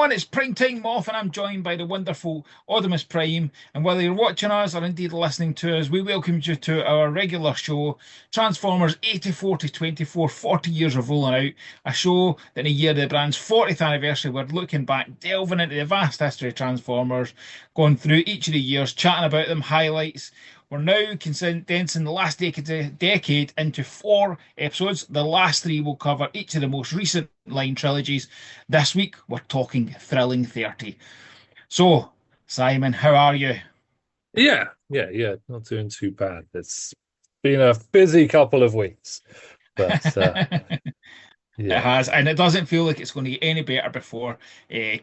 everyone, it's PrimeTime Moff, and I'm joined by the wonderful Oddimus Prime. And whether you're watching us or indeed listening to us, we welcome you to our regular show, Transformers 84 to 24, 40 years of rolling out. A show that in the year of the brand's 40th anniversary, we're looking back, delving into the vast history of Transformers, going through each of the years, chatting about them, highlights. We're now condensing the last decade into 4 episodes. The last three will cover each of the most recent line trilogies. This week, we're talking Thrilling 30. So, Simon, how are you? Yeah. Not doing too bad. It's been a busy couple of weeks, but It yeah. has, and it doesn't feel like it's going to get any better before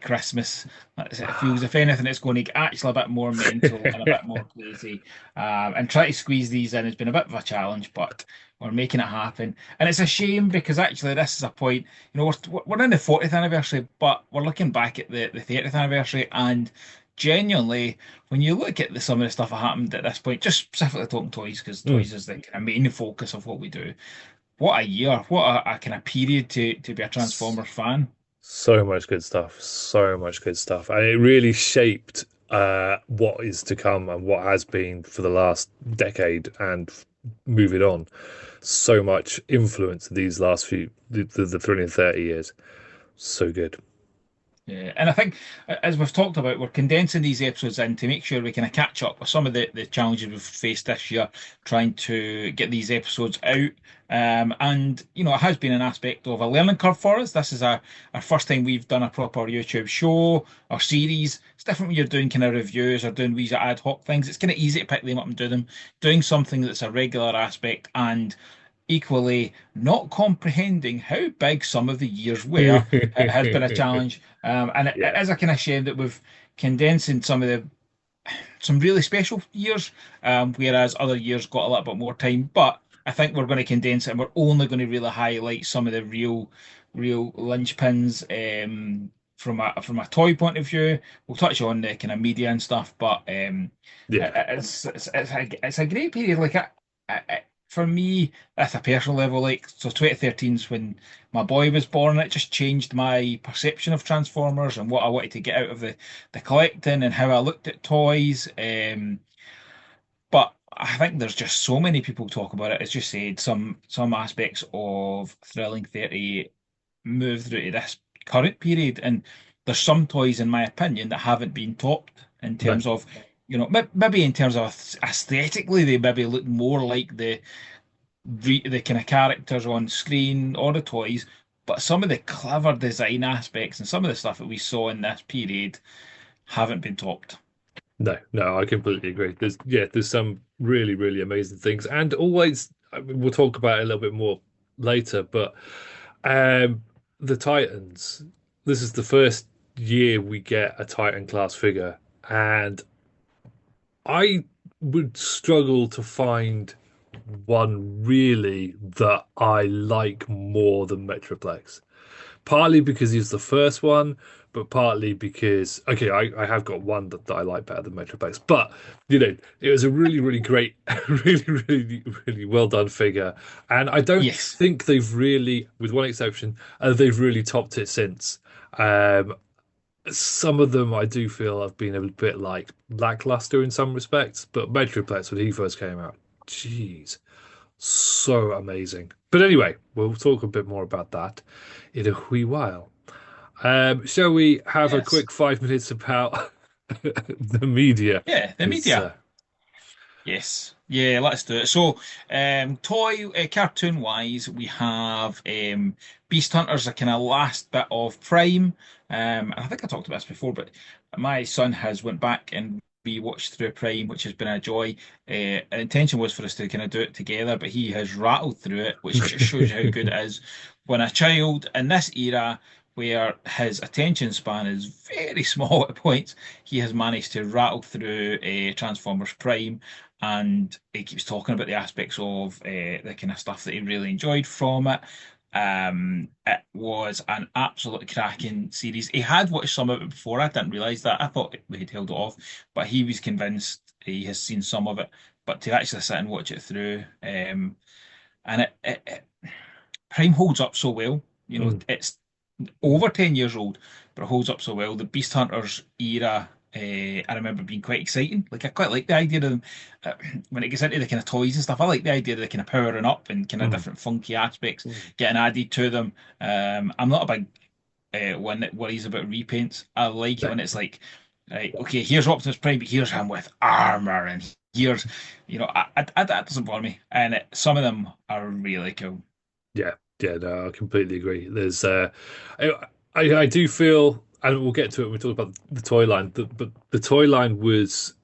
Christmas. It feels, if anything, it's going to get actually a bit more mental and a bit more crazy. And trying to squeeze these in has been a bit of a challenge, but we're making it happen. And it's a shame because actually, this is a point, we're in the 40th anniversary, but we're looking back at the 30th anniversary, and genuinely, when you look at some of the stuff that happened at this point, just specifically talking toys, because Mm. toys is the kind of main focus of what we do. What a year. What a kind of period to be a S- Transformers fan. So much good stuff. So much good stuff. And it really shaped what is to come and what has been for the last decade and moving on. So much influence these last the 20 and 30 years. So good. Yeah, and I think, as we've talked about, we're condensing these episodes in to make sure we kind of catch up with some of the challenges we've faced this year, trying to get these episodes out. And, it has been an aspect of a learning curve for us. This is our first time we've done a proper YouTube show or series. It's different when you're doing kind of reviews or doing these ad hoc things. It's kind of easy to pick them up and do them. Doing something that's a regular aspect and equally not comprehending how big some of the years were has been a challenge. And it Yeah. is a kind of shame that we've condensed in some really special years, whereas other years got a little bit more time. But I think we're going to condense it, and we're only going to really highlight some of the real linchpins. From a toy point of view, we'll touch on the kind of media and stuff, but Yeah. it's a great period. Like for me, at a personal level, like so, 2013 is when my boy was born. It just changed my perception of Transformers and what I wanted to get out of the collecting and how I looked at toys. But I think there's just so many people talk about it. As you said, some aspects of Thrilling 30 move through to this current period, and there's some toys, in my opinion, that haven't been topped in No. terms of, maybe in terms of aesthetically, they maybe look more like the kind of characters on screen or the toys, but some of the clever design aspects and some of the stuff that we saw in this period haven't been topped. No, I completely agree. There's some really, really amazing things, and always I mean, we'll talk about it a little bit more later. But um, the Titans. This is the first year we get a Titan class figure, and I would struggle to find one really that I like more than Metroplex. Partly because he's the first one, but partly because okay, I have got one that I like better than Metroplex. But it was a really, really great, really, really, really well done figure. And I don't Yes. think they've really, with one exception, they've really topped it since. Um, some of them I do feel have been a bit like lackluster in some respects, but Metroplex when he first came out, jeez, so amazing. But anyway, we'll talk a bit more about that in a wee while. Shall we have a Yes. quick 5 minutes about the media? Yeah, the Because media. Yes. Yeah, let's do it. So, toy cartoon wise, we have Beast Hunters, a kind of last bit of Prime. I think I talked about this before, but my son has went back and rewatched through Prime, which has been a joy. Our intention was for us to kind of do it together, but he has rattled through it, which just shows you how good it is when a child in this era, where his attention span is very small at points, he has managed to rattle through Transformers Prime, and he keeps talking about the aspects of the kind of stuff that he really enjoyed from it. It was an absolute cracking series. He had watched some of it before. I didn't realize that. I thought we had held it off, but he was convinced he has seen some of it. But to actually sit and watch it through, and it Prime holds up so well. Mm, It's Mm. over 10 years old, but it holds up so well. The Beast Hunters era, I remember being quite exciting. Like, I quite like the idea of them uh, when it gets into the kind of toys and stuff. I like the idea of the kind of powering up and kind of Mm. different funky aspects Mm. getting added to them. I'm not a big one that worries about repaints. I like it No. when it's like, right, okay, here's Optimus Prime, but here's him with armor, and here's, that doesn't bother me. And some of them are really cool. Yeah, yeah, no, I completely agree. I, I do feel, and we'll get to it when we talk about the toy line. But the toy line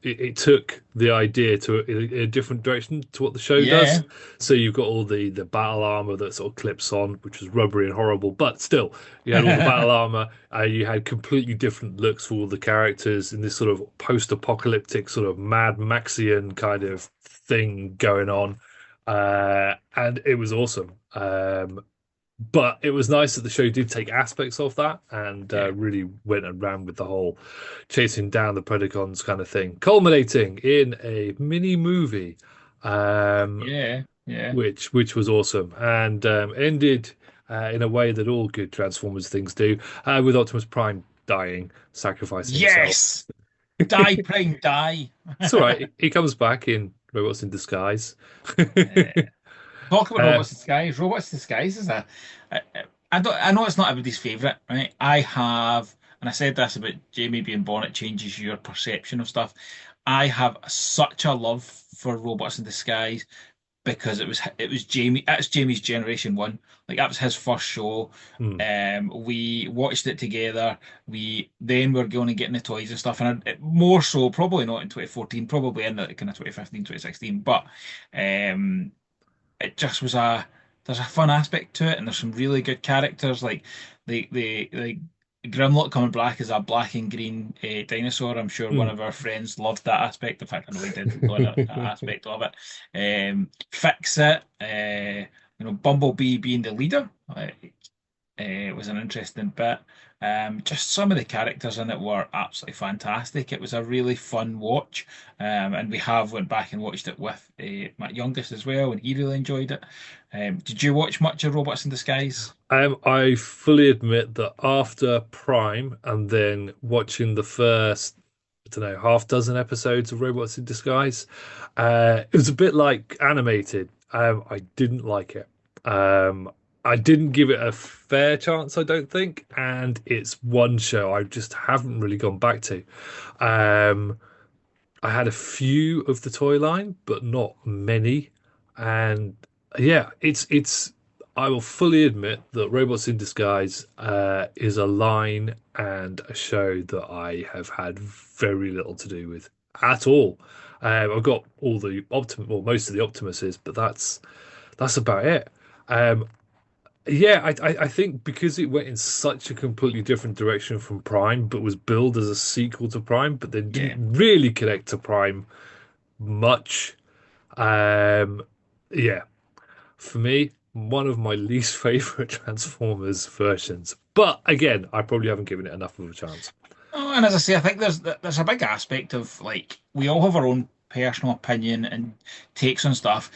it took the idea to a different direction to what the show Yeah, does. So you've got all the battle armor that sort of clips on, which was rubbery and horrible, but still, you had all the battle armor. You had completely different looks for all the characters in this sort of post-apocalyptic, sort of Mad Maxian kind of thing going on. And it was awesome. But it was nice that the show did take aspects of that and yeah, really went and ran with the whole chasing down the Predacons kind of thing, culminating in a mini movie, um, yeah, yeah, which was awesome and ended in a way that all good Transformers things do, with Optimus Prime dying, sacrificing himself. yes, die, Prime, die. It's all right. He comes back in Robots in Disguise. Uh, Talk about Uh, Robots Disguise. Robots Disguise is I, I don't. I know it's not everybody's favorite, right? I have, and I said this about Jamie being born. It changes your perception of stuff. I have such a love for Robots in Disguise because it was Jamie. That's Jamie's generation one. Like that was his first show. hmm. We watched it together. We then were going and getting the toys and stuff, and more so probably not in 2014, probably in the kind of 2015, 2016. But um, it just was there's a fun aspect to it, and there's some really good characters like the Grimlock coming back as a black and green dinosaur. I'm sure one Hmm. of our friends loved that aspect. In fact, I know he did love that aspect of it. Fix It, Bumblebee being the leader. It was an interesting bit. Just some of the characters in it were absolutely fantastic. It was a really fun watch, and we have went back and watched it with my youngest as well, and he really enjoyed it. Did you watch much of Robots in Disguise? I fully admit that after Prime and then watching the first, I don't know, half dozen episodes of Robots in Disguise, it was a bit like animated. I didn't like it. I didn't give it a fair chance, I don't think, and it's one show I just haven't really gone back to. Um, I had a few of the toy line, but not many. And yeah, it's. I will fully admit that Robots in Disguise is a line and a show that I have had very little to do with at all. I've got all the Optimus, well, most of the Optimuses, but that's about it. Um, yeah, I think because it went in such a completely different direction from Prime, but was billed as a sequel to Prime, but then didn't Yeah. really connect to Prime much. Um, yeah, for me, one of my least favorite Transformers versions. But again, I probably haven't given it enough of a chance. Oh, and as I say, I think there's a big aspect of like we all have our own personal opinion and takes on stuff.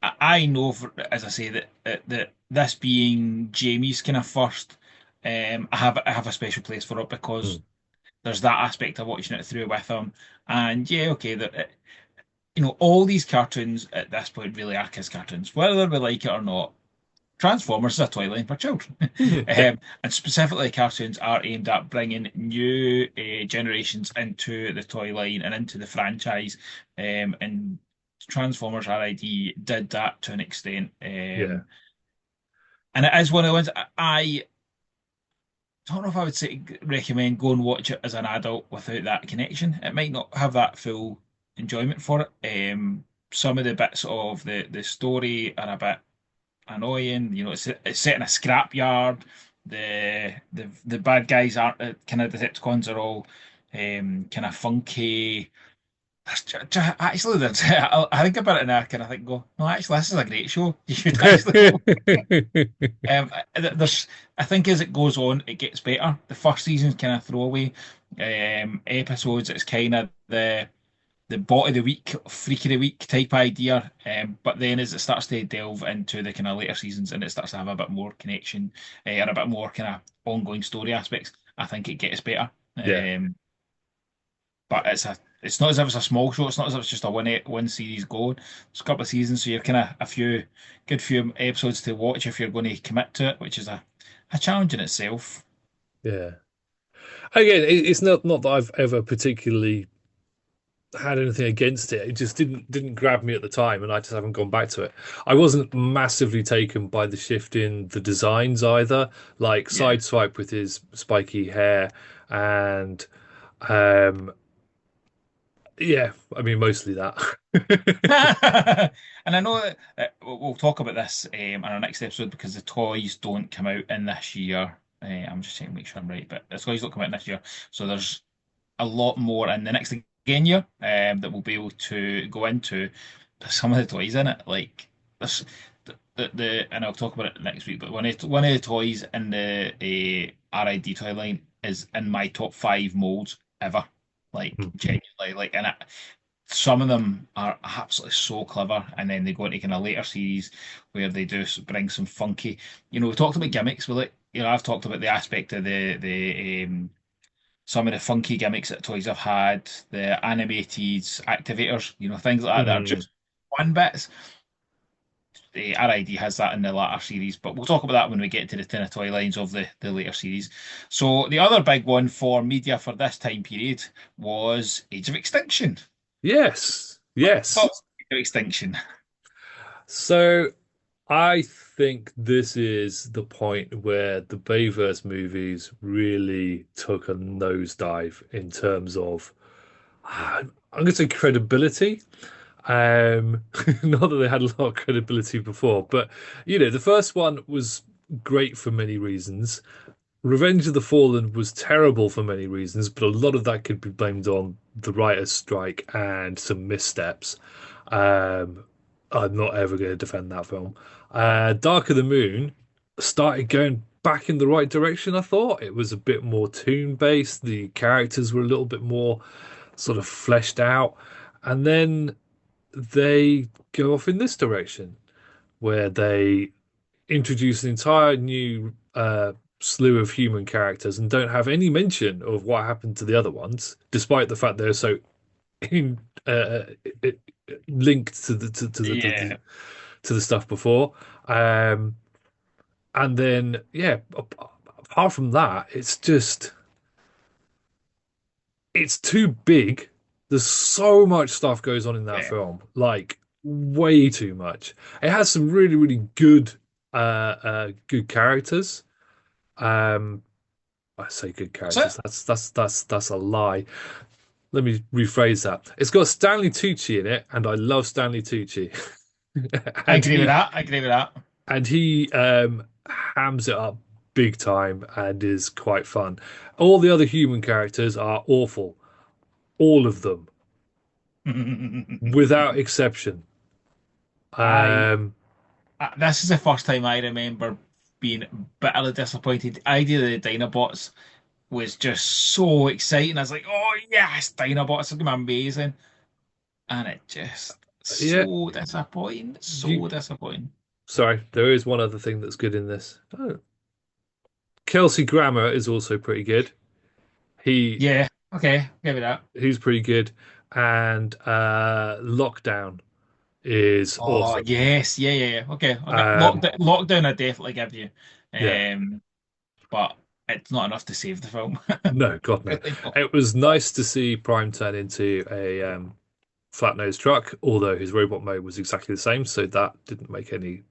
I know, as I say, that this being Jamie's kind of first, I have a special place for it Hmm. because there's that aspect of watching it through with him. And yeah, okay, all these cartoons at this point really are kids' cartoons, whether we like it or not. Transformers is a toy line for children, Yeah. and specifically cartoons are aimed at bringing new generations into the toy line and into the franchise. And Transformers RID did that to an extent. Yeah. And it is one of the ones I don't know if I would say recommend go and watch it as an adult without that connection. It might not have that full enjoyment for it. Some of the bits of the story are a bit annoying. It's set in a scrapyard. The bad guys aren't kind of Decepticons are all kind of funky. Actually, I think about it now, and I think go, no, actually, this is a great show. You should actually go. There's, I think as it goes on, it gets better. The first season's kind of throwaway episodes. It's kind of the bot of the week, freak of the week type idea. But then as it starts to delve into the kind of later seasons and it starts to have a bit more connection and a bit more kind of ongoing story aspects, I think it gets better. Yeah, But it's not as if it's a small show. It's not as if it's just a one series going. It's a couple of seasons, so you're kind of a good few episodes to watch if you're going to commit to it, which is a challenge in itself. yeah. Again, it's not that I've ever particularly had anything against it. It just didn't grab me at the time, and I just haven't gone back to it. I wasn't massively taken by the shift in the designs either, like Yeah. Sideswipe with his spiky hair, and um, yeah, I mean mostly that. And I know that we'll talk about this in our next episode because the toys don't come out in this year. I'm just checking to make sure I'm right, but the toys don't come out in this year. So there's a lot more in the next again year that we'll be able to go into. There's some of the toys in it, like this, and I'll talk about it next week. But one of the toys in the RID toy line is in my top five molds ever. Like genuinely, like, and some of them are absolutely so clever, and then they go into kind of later series where they do bring some funky. We talked about gimmicks with it. I've talked about the aspect of the some of the funky gimmicks that toys have had, the animated activators, things like that that are Mm. just fun bits. The RID has that in the latter series, but we'll talk about that when we get to the tin of toy lines of the later series. So the other big one for media for this time period was Age of Extinction. Yes, yes. Thoughts on Age of Extinction? So I think this is the point where the Bayverse movies really took a nosedive in terms of, I'm going to say credibility. Not that they had a lot of credibility before, but the first one was great for many reasons. Revenge of the Fallen was terrible for many reasons, but a lot of that could be blamed on the writer's strike and some missteps. Um, I'm not ever going to defend that film. Dark of the Moon started going back in the right direction, I thought. It was a bit more toon based, the characters were a little bit more sort of fleshed out. And then they go off in this direction where they introduce an entire new slew of human characters and don't have any mention of what happened to the other ones, despite the fact they're so in, uh, linked to Yeah. to the stuff before. Um, and then, yeah, apart from that, it's too big. There's so much stuff goes on in that Yeah. film, like way too much. It has some really, really good characters. Um, I say good That's it. characters. That's a lie. Let me rephrase that. It's got Stanley Tucci in it, and I love Stanley Tucci. I and agree with he that. I agree with that. and he hams it up big time and is quite fun. All the other human characters are awful, all of them, without exception. I, Um, this is the first time I remember being bitterly disappointed. The idea of the Dinobots was just so exciting. I was like, oh yes, Dinobots are gonna be amazing. And it just yeah, so disappointing. you. So disappointing. Sorry, there is one other thing that's good in this. Oh, Kelsey Grammer is also pretty good. He Yeah, okay, give it that. he's pretty good, and Lockdown is Oh awesome. yes, yeah, yeah, yeah. Okay, okay. Um, Lockdown I definitely give you. yeah, Um, but it's not enough to save the film. no, God no. Really not. It was nice to see Prime turn into a flat nosed truck, although his robot mode was exactly the same, so that didn't make any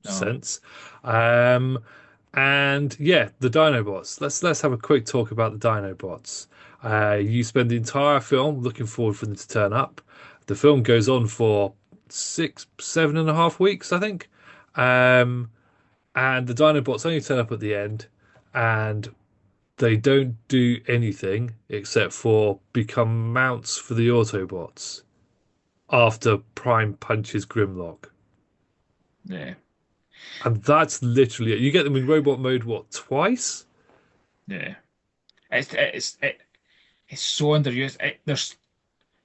No. sense. Um, and yeah, the Dinobots. Let's have a quick talk about the Dinobots. You spend the entire film looking forward for them to turn up. The film goes on for 7.5 weeks, I think. Um, and the Dinobots only turn up at the end, and they don't do anything except for become mounts for the Autobots after Prime punches Grimlock. Yeah, And that's literally it. You get them in robot mode, what, twice? yeah. It's it's so underused. There's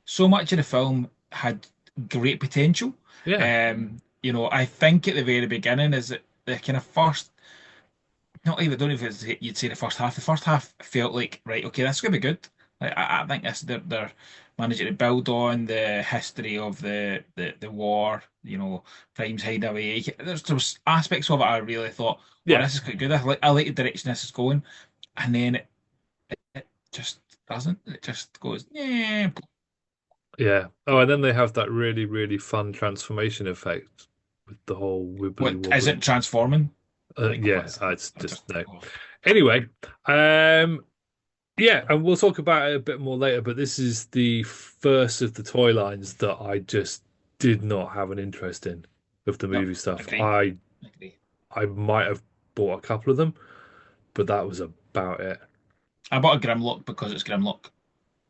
so much of the film had great potential. Yeah, I think at the very beginning is that the kind of first, not even, don't even you'd say the first half. The first half felt like, right, okay, this is gonna be good. Like, I think they're managing to build on the history of the war. Prime's hideaway. There was aspects of it I really thought, oh, yeah, this is quite good. I like the direction this is going, and then it just doesn't. It just goes, yeah. yeah. Oh, and then they have that really, really fun transformation effect with the whole wibbly What is wobbly. it transforming? Like Yeah, what's it's I just just no. oh. Anyway, um, yeah, and we'll talk about it a bit more later, but this is the first of the toy lines that I just did not have an interest in of the No, movie stuff. agree, agree. I might have bought a couple of them, but that was about it. I bought a Grimlock because it's Grimlock.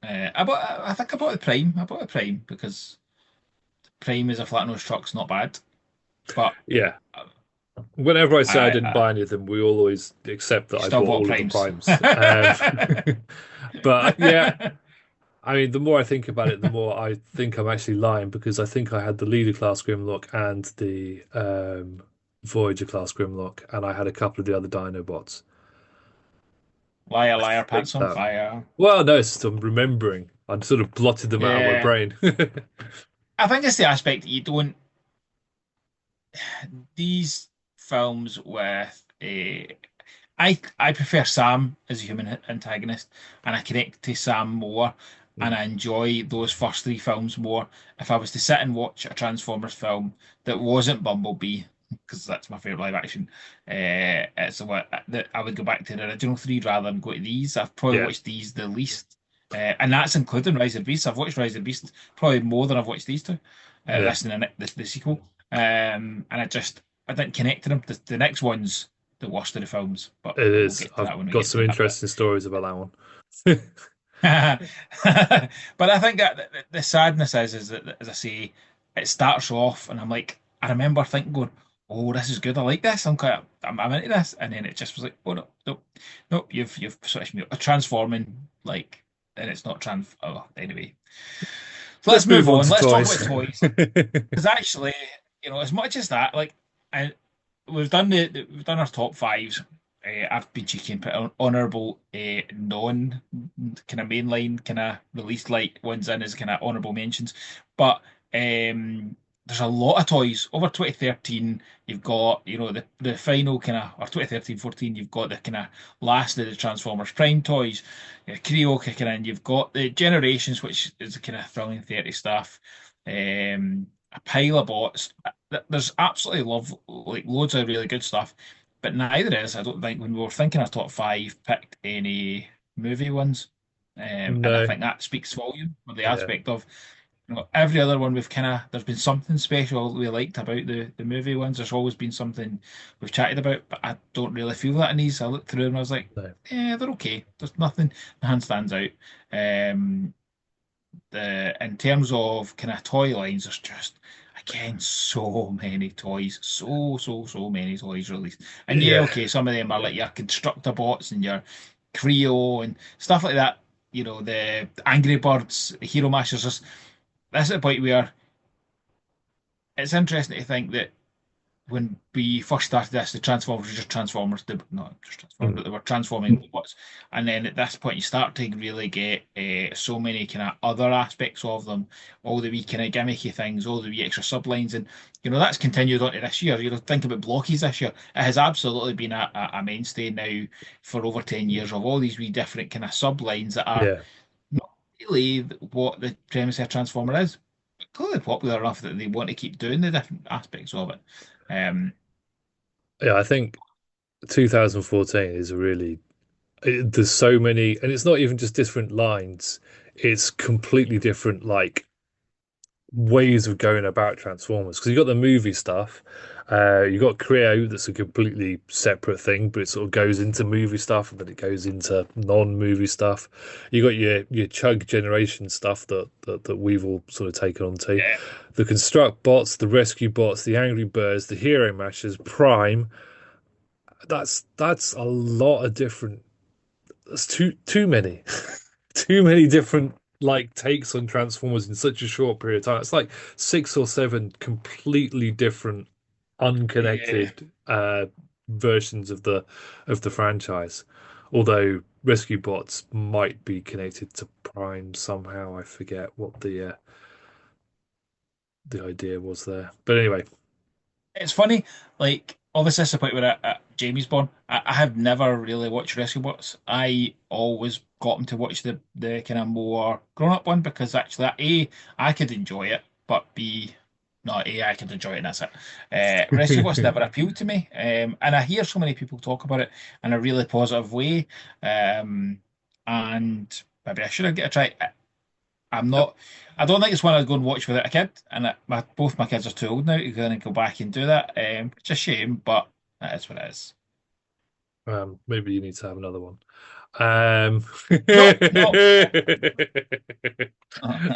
I think I bought the Prime. I bought the Prime because Prime is a flat nose truck's not bad. But Yeah. Whenever I say I didn't I buy any of them, we always accept that I still bought bought all of the Primes. primes. But yeah, I mean, the more I think about it, the more I think I'm actually lying because I think I had the Leader class Grimlock and the Voyager class Grimlock, and I had a couple of the other Dinobots. Liar, I liar, think pants on that. fire. Well, no, it's I'm remembering. I'm sort of blotted them out of my Yeah, brain. I think it's the aspect that you don't. These films with I prefer Sam as a human antagonist, and I connect to Sam more, and Mm. I enjoy those first three films more. If I was to sit and watch a Transformers film that wasn't Bumblebee, because that's my favorite live action, it's what that I would go back to the original three rather than go to these. I've probably Yeah, watched these the least, and that's including Rise of the Beast. I've watched Rise of the Beast probably more than I've watched these two, yeah. this and the sequel. And I didn't connect to them. The next one's the worst of the films, but It we'll is. get to I've that when we got get some to that bit. interesting stories about that one. But I think that the sadness is that, as I say, it starts off, and I'm like, I remember thinking, going, "Oh, this is good. I like this. I'm into this," and then it just was like, "Oh no, no, no, you've switched me up. A transforming like, and it's not trans. Oh, anyway, so let's Let's move move on on. to Let's talk toys. about toys. Because actually, as much as that, like, we've done our top fives. I've been cheeky and put honourable, non kind of mainline kind of released light ones in as kind of honourable mentions, but there's a lot of toys over 2013. You've got the final kind of or 2013-14. You've got the kind of last of the Transformers Prime toys. Creo kicking in. You've got the Generations, which is the kind of thrilling 30 stuff. A pile of bots. There's absolutely like loads of really good stuff, but neither is, I don't think, when we were thinking our top five, picked any movie ones. And I No, think that speaks volume for the yeah, aspect of every other one we've there's been something special we liked about the movie ones. There's always been something we've chatted about, but I don't really feel that in these. I looked through them and I was like, no. yeah, they're okay. There's nothing, nothing stands out. Um, the in terms of kind of toy lines, there's just again so many toys, so many toys released. And yeah, Yeah, okay, some of them are like your constructor bots and your Creo and stuff like that. The Angry Birds, Hero Masters. That's at the point where it's interesting to think that when we first started this, the Transformers were just Transformers, not just Transformers, mm, but they were transforming robots. And then at this point, you start to really get so many kind of other aspects of them, all the wee kind of gimmicky things, all the wee extra sublines, and that's continued on to this year. Think about Blockies this year; it has absolutely been a mainstay now for over 10 years of all these wee different kind of sublines that are yeah, not really what the premise of a Transformer is, but clearly popular enough that they want to keep doing the different aspects of it. Um, yeah. I think 2014 is a really there's so many, and it's not even just different lines. It's completely different, like ways of going about Transformers. Because you got the movie stuff, you got Creo, that's a completely separate thing, but it sort of goes into movie stuff and then it goes into non-movie stuff. You got your Chug Generation stuff that we've all sort of taken on to. yeah, The Construct bots, the Rescue bots, the Angry Birds, the Hero Mashers, Prime. That's a lot of different. That's too many, too many different like takes on Transformers in such a short period of time. It's like 6 or 7 completely different, Yeah. unconnected versions of the franchise. Although Rescue Bots might be connected to Prime somehow. I forget what the idea was there. But anyway, It's funny, like obviously this is the point where Jamie's born. I have never really watched Rescue Bots. I always got him to watch the kind of more grown-up one because actually A, I could enjoy it, but B, no, A, I could enjoy it and that's it. Rescue Bots never appealed to me. And I hear so many people talk about it in a really positive way. And maybe I should have get a try. I'm not. I don't think it's one I'd go and watch without a kid, and both my kids are too old now to go back and do that. It's a shame, but that is what it is. maybe you need to have another one. Um, No, no,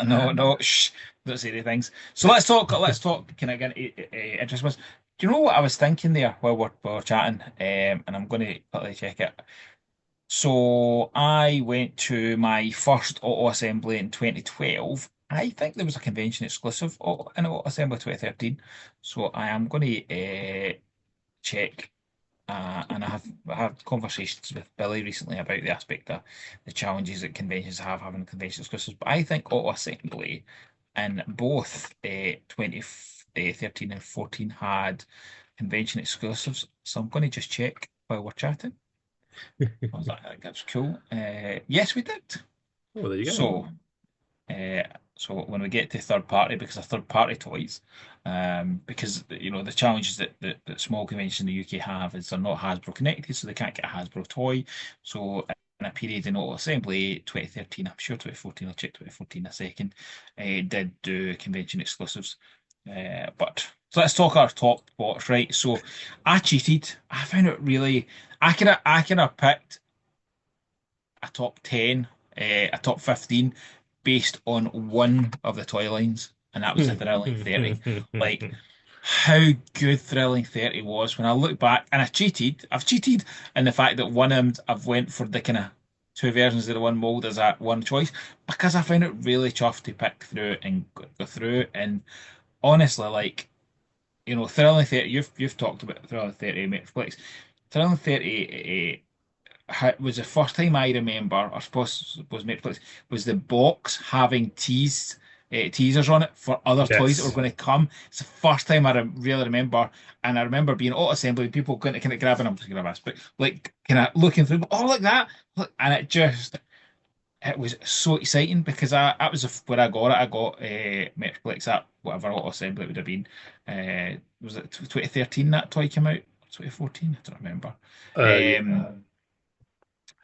no, no. Shh, don't say any things. So let's talk. Let's talk. Can I get interest was? Do you know what I was thinking there while we're chatting? And I'm going to quickly check it. So I went to my first auto assembly in 2012. I think there was a convention exclusive in auto assembly 2013. So I am going to check. And I had conversations with Billy recently about the aspect of the challenges that conventions have having convention exclusives. But I think auto assembly in both 2013 and 14 had convention exclusives. So I'm going to just check while we're chatting. I was like, that's cool. Yes, we did. well, there you go. So, uh, so when we get to third party, because they're third party toys, because the challenges that small conventions in the UK have is they're not Hasbro connected, so they can't get a Hasbro toy. So in a period in auto assembly, 2013, I'm sure 2014, I'll check 2014 in a second, did do convention exclusives. But so let's talk our top spots, right? So I cheated. I found it really. I could have picked a top 10, a top 15 based on one of the toy lines, and that was the Thrilling 30. Like, how good Thrilling 30 was when I look back, and I cheated. I've cheated in the fact that one of them I've went for the kind of two versions of the one mold as a one choice because I found it really tough to pick through and go through. And honestly, like, Thrilling 30, you've talked about Thrilling 30 Metroplex. Thrilling 30 was the first time I remember, I suppose was Netflix, was the box having teasers on it for other toys that were Yes. going to come. It's the first time I really remember, and I remember being auto assembly, people going to kind of grabbing, I'm just gonna ask, but like kind of looking through, oh look that, look, and it was so exciting because that was where I got it. I got Metroplex at whatever auto assembly it would have been. Was it 2013 that toy came out? 2014? I don't remember. Yeah.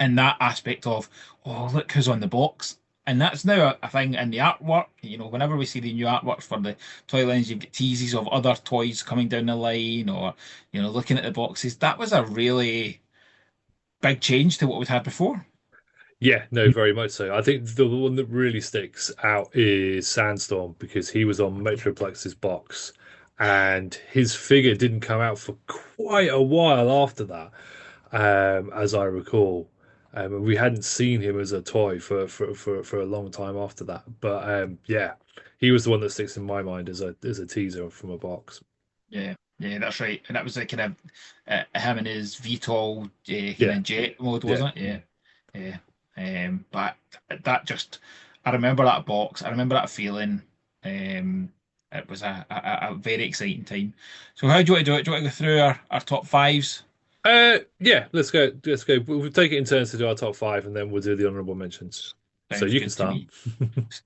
And that aspect of, oh, look who's on the box. And that's now a thing in the artwork. Whenever we see the new artwork for the toy lines, you've got teases of other toys coming down the line or, looking at the boxes. That was a really big change to what we'd had before. Yeah, no, very much so. I think the one that really sticks out is Sandstorm because he was on Metroplex's box and his figure didn't come out for quite a while after that, as I recall. And we hadn't seen him as a toy for a long time after that. But yeah, he was the one that sticks in my mind as a teaser from a box. Yeah, yeah, that's right. And that was like kind of him and his VTOL kind Yeah, of jet mode, yeah. wasn't it? Yeah, yeah. But that just, I remember that box. I remember that feeling. It was a very exciting time. So how do you want to do it? Do you want to go through our top fives? Yeah, let's go. Let's go. We'll take it in turns to do our top five, and then we'll do the honorable mentions. So Sounds you can good to start. me.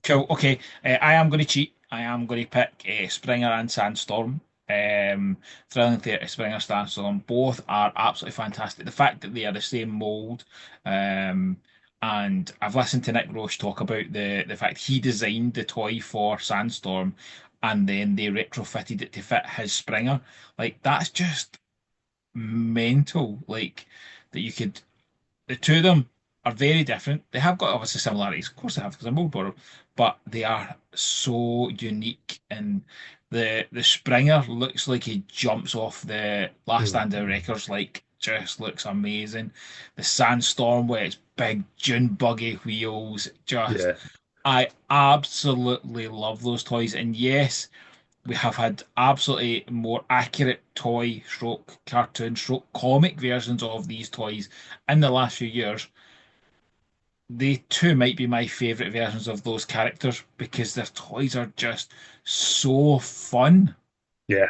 Cool. Okay. I am going to cheat. I am going to pick Springer and Sandstorm. Thrilling Theatre, Springer, Sandstorm, both are absolutely fantastic. The fact that they are the same mold, um, and I've listened to Nick Roche talk about the fact he designed the toy for Sandstorm, and then they retrofitted it to fit his Springer. Like that's just mental. Like that you could the two of them are very different. They have got obviously similarities, of course they have, because they're mold borrow, but they are so unique. And the Springer looks like he jumps off the last Mm. stand of records, like just looks amazing. The Sandstorm with its big June buggy wheels, just Yeah. I absolutely love those toys. And yes, we have had absolutely more accurate toy stroke cartoon stroke comic versions of these toys in the last few years. They too might be my favorite versions of those characters because their toys are just so fun. Yeah.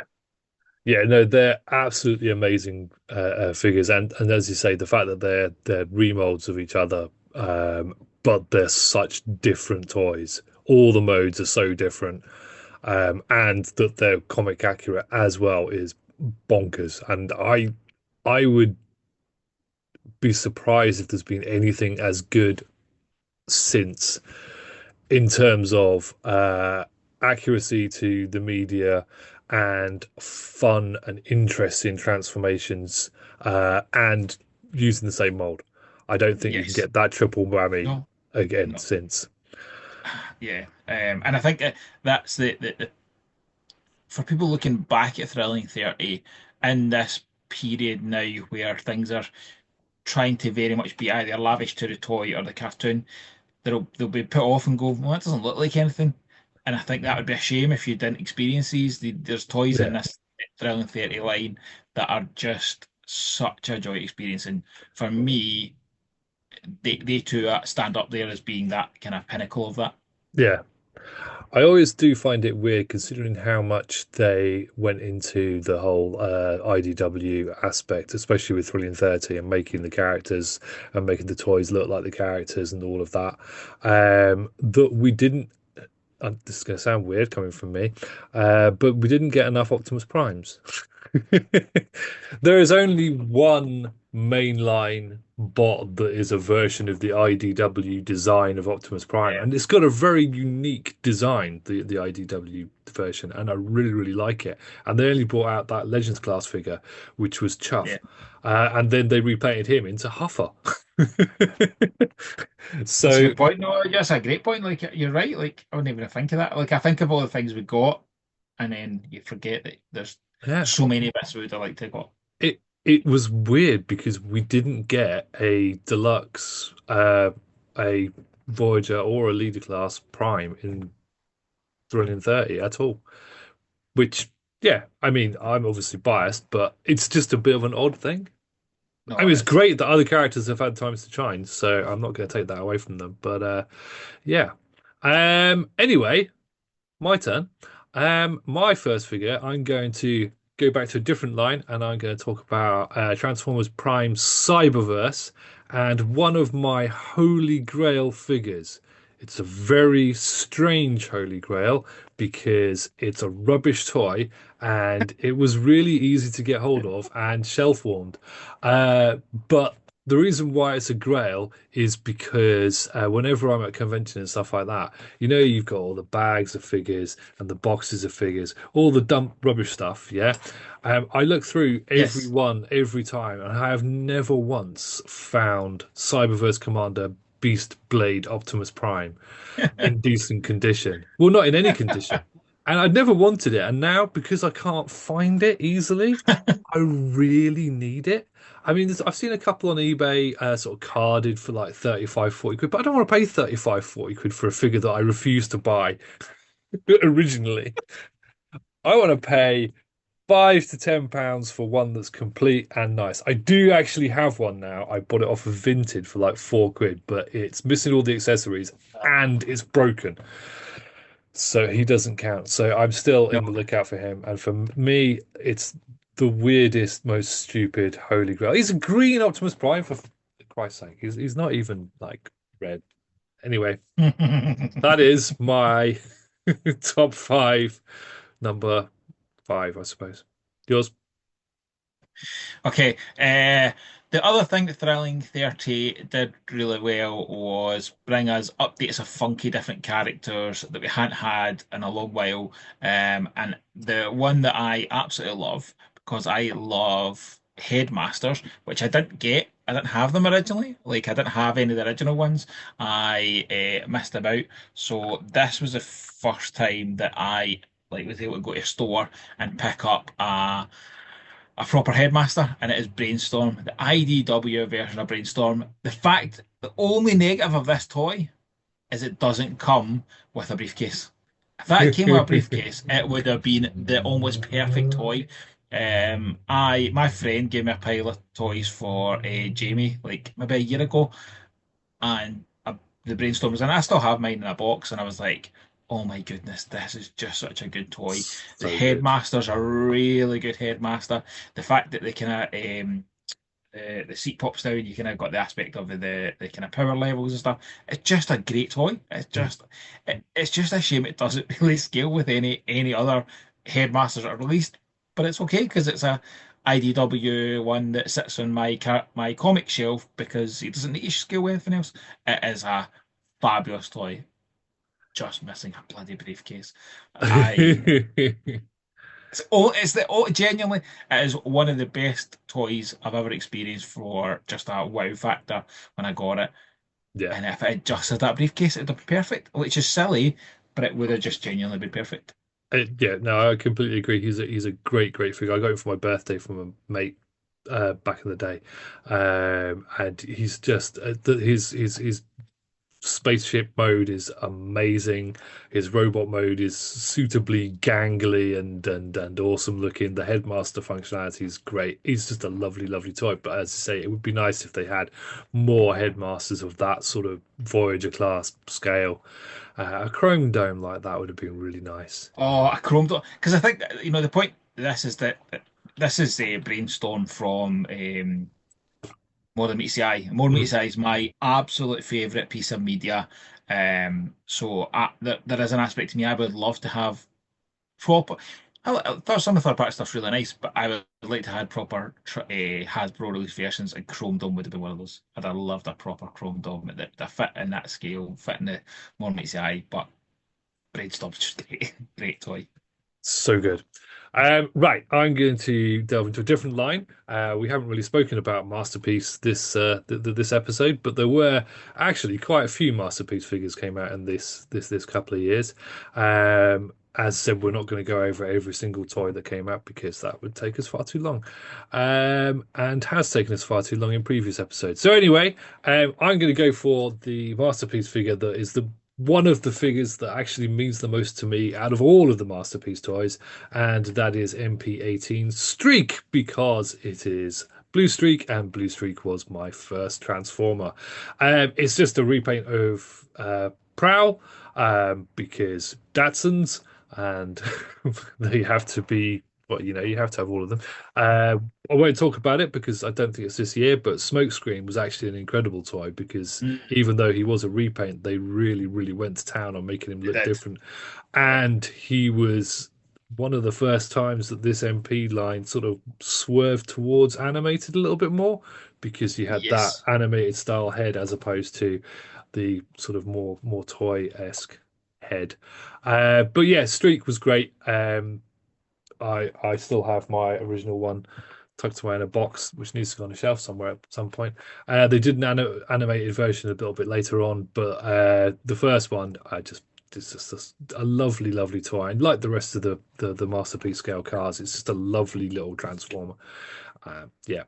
Yeah, no, they're absolutely amazing figures, and as you say, the fact that they're remolds of each other, but they're such different toys. All the modes are so different, and that they're comic accurate as well is bonkers. And I would be surprised if there's been anything as good since in terms of accuracy to the media and fun and interesting transformations and using the same mold. I don't think you can Yes. get that triple whammy No, again no. since. Yeah. And I think that's the for people looking back at Thrilling 30 in this period now where things are trying to very much be either lavish to the toy or the cartoon, they'll be put off and go, well, that doesn't look like anything. And I think that would be a shame if you didn't experience these. There's toys in Yeah, this Thrilling 30 line that are just such a joy experiencing. For me, they two stand up there as being that kind of pinnacle of that. yeah. I always do find it weird considering how much they went into the whole IDW aspect, especially with Thrilling 30 and making the characters and making the toys look like the characters and all of that. That we didn't, this is going to sound weird coming from me, but we didn't get enough Optimus Primes. There is only one mainline bot that is a version of the IDW design of Optimus Prime, Yeah, and it's got a very unique design, the IDW version, and I really, really like it. And they only brought out that Legends class figure, which was yeah. Chuff, and then they repainted him into Huffer. That's a So good point. No, that's a great point. Like you're right. Like I wouldn't even think of that. Like I think of all the things we got, and then you forget that there's yeah, so many bits we would have liked to have got. it was weird because we didn't get a deluxe, a Voyager or a Leader class Prime in Thrilling 30 at all. Which, yeah, I mean, I'm obviously biased, but it's just a bit of an odd thing. I No, mean, it it's is. great that other characters have had times to shine, so I'm not going to take that away from them. But yeah. Anyway, my turn. My first figure, I'm going to go back to a different line and I'm going to talk about Transformers Prime Cyberverse and one of my holy grail figures. It's a very strange holy grail because it's a rubbish toy and it was really easy to get hold of and shelf warmed. But the reason why it's a grail is because whenever I'm at convention and stuff like that, you know, you've got all the bags of figures and the boxes of figures, all the dump rubbish stuff. Yeah. I look through every Yes. one every time, and I have never once found Cyberverse Commander Beast Blade Optimus Prime in decent condition. Well, not in any condition. And I'd never wanted it. And now, because I can't find it easily, I really need it. I mean, I've seen a couple on eBay sort of carded for like 35, 40 quid, but I don't want to pay 35, 40 quid for a figure that I refused to buy originally. I want to pay £5 to £10 for one that's complete and nice. I do actually have one now. I bought it off of Vinted for like 4 quid, but it's missing all the accessories and it's broken. So he doesn't count. So I'm still No. in the lookout for him. And for me, it's the weirdest, most stupid Holy Grail. He's a green Optimus Prime for Christ's sake. He's not even like red. Anyway, that is my top five, number five, I suppose. Yours? Okay. The other thing that Thrilling 30 did really well was bring us updates of funky different characters that we hadn't had in a long while. And the one that I absolutely love, because I love Headmasters, which I didn't get. I didn't have them originally. Like I didn't have any of the original ones. I missed them out. So this was the first time that I like was able to go to a store and pick up a proper headmaster, and it is Brainstorm, the IDW version of Brainstorm. The only negative of this toy is it doesn't come with a briefcase. If that came with a briefcase, it would have been the almost perfect toy. My friend gave me a pile of toys for Jamie like maybe a year ago, and the brainstorm was in. I still have mine in a box, and I was like, "Oh my goodness, this is just such a good toy." The So good. headmaster's a really good headmaster. The fact that they kind of the seat pops down, you kind of got the aspect of the kind of power levels and stuff. It's just a great toy. It's just a shame it doesn't really scale with any other headmasters that are released, but it's okay because it's a IDW one that sits on my comic shelf because it doesn't need to scale with anything else. It is a fabulous toy. Just missing a bloody briefcase. I Genuinely, it is one of the best toys I've ever experienced for just a wow factor when I got it. Yeah. And if it had just had that briefcase, it'd have been perfect. Which is silly, but it would have just genuinely been perfect. Yeah, no, I completely agree. He's a great figure. I got him for my birthday from a mate back in the day, and he's just his spaceship mode is amazing. His robot mode is suitably gangly and awesome looking. The headmaster functionality is great. He's just a lovely toy. But as I say, it would be nice if they had more headmasters of that sort of Voyager class scale. A chrome dome like that would have been really nice. Oh, a chrome dot. Because I think that, the point of this is that this is a brainstorm from More Than Meets the Eye. More Than Meets Mhm. the Eye is my absolute favourite piece of media. There is an aspect to me I would love to have proper. Some of the third party stuff's really nice, but I would like to have proper Hasbro release versions, and Chrome Dome would have been one of those. I'd have loved a proper Chrome Dome that fit in that scale, fit in the More Meets the Eye. But Brainstorm's just great, great toy. So good. Right, I'm going to delve into a different line. We haven't really spoken about Masterpiece this episode, but there were actually quite a few Masterpiece figures came out in this couple of years. As I said, we're not going to go over every single toy that came out because that would take us far too long, and has taken us far too long in previous episodes. So anyway, I'm going to go for the Masterpiece figure that is the one of the figures that actually means the most to me out of all of the Masterpiece toys, and that is MP18 Streak, because it is Blue Streak, and Blue Streak was my first Transformer. It's just a repaint of Prowl, because Datsuns, and they have to be. Well, you have to have all of them. I won't talk about it because I don't think it's this year, but Smokescreen was actually an incredible toy because Mm, even though he was a repaint, they really went to town on making him they look did. different. Yeah. And he was one of the first times that this MP line sort of swerved towards animated a little bit more because you had that Yes. animated style head as opposed to the sort of more toy-esque head. But yeah, Streak was great. I still have my original one tucked away in a box, which needs to go on a shelf somewhere at some point. They did an animated version a little bit later on, but the first one, it's just a lovely toy. And like the rest of the Masterpiece scale cars, it's just a lovely little transformer. Yeah.